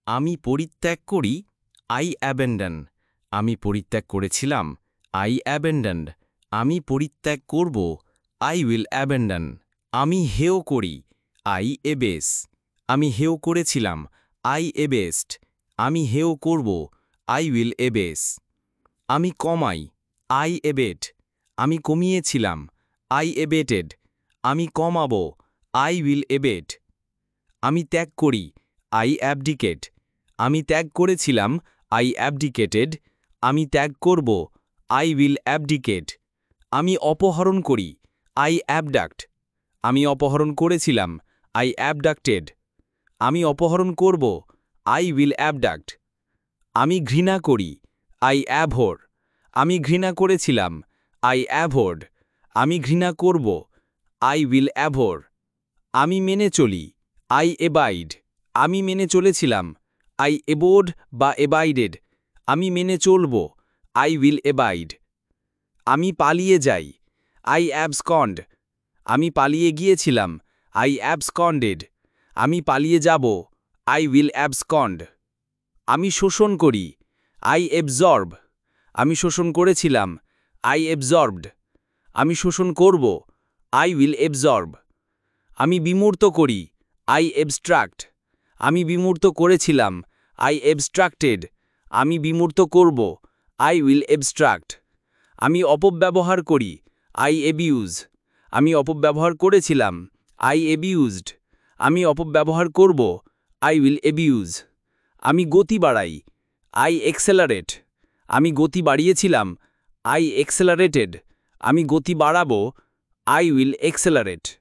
আমি পরিত্যাগ করি, আই অ্যাবেন্ডন। আমি পরিত্যাগ করেছিলাম, আই অ্যাবেন্ডনড। আমি পরিত্যাগ করব, আই উইল অ্যাবেন্ডন। আমি হেয় করি, আই এবেস। আমি হেয় করেছিলাম, আই এবেসড। আমি হেয় করব, আই উইল এবেস। আমি কমাই, আই এবেট। আমি কমিয়েছিলাম, আই এবেটেড। আমি কমাব, আই উইল এবেট। আমি ত্যাগ করি, আই অ্যাবডিকেট। আমি ত্যাগ করেছিলাম, আই অ্যাবডিকেটেড। আমি ত্যাগ করব, আই উইল অ্যাবডিকেট। আমি অপহরণ করি, আই অ্যাবডাক্ট। আমি অপহরণ করেছিলাম, আই অ্যাবডাক্টেড। আমি অপহরণ করব, আই উইল অ্যাবডাক্ট। আমি ঘৃণা করি, আই অ্যাভোর। আমি ঘৃণা করেছিলাম, আই অ্যাভোর্ড। আমি ঘৃণা করব, আই উইল অ্যাভোর। আমি মেনে চলি, আই এবাইড। আমি মেনে চলেছিলাম, আই এবোড বা এবাইডেড। আমি মেনে চলব, আই উইল এবাইড। আমি পালিয়ে যাই, আই অ্যাবসকন্ড। আমি পালিয়ে গিয়েছিলাম, আই অ্যাবসকন্ডেড। আমি পালিয়ে যাব, আই উইল অ্যাবসকন্ড। আমি শোষণ করি, আই এবজর্ব। আমি শোষণ করেছিলাম, আই এবজর্বড। আমি শোষণ করব, আই উইল এবজর্ব। আমি বিমূর্ত করি, আই এবস্ট্রাক্ট। আমি বিমূর্ত করেছিলাম, আই এবস্ট্রাক্টেড। আমি বিমূর্ত করব, আই উইল এবস্ট্রাক্ট। আমি অপব্যবহার করি, আই এবিউজ। আমি অপব্যবহার করেছিলাম, আই এবিউজড। আমি অপব্যবহার করব, আই উইল এবিউজ। আমি গতি বাড়াই, আই এক্সেলারেট। আমি গতি বাড়িয়েছিলাম, আই এক্সেলারেটেড। আমি গতি বাড়াবো, আই উইল এক্সেলারেট।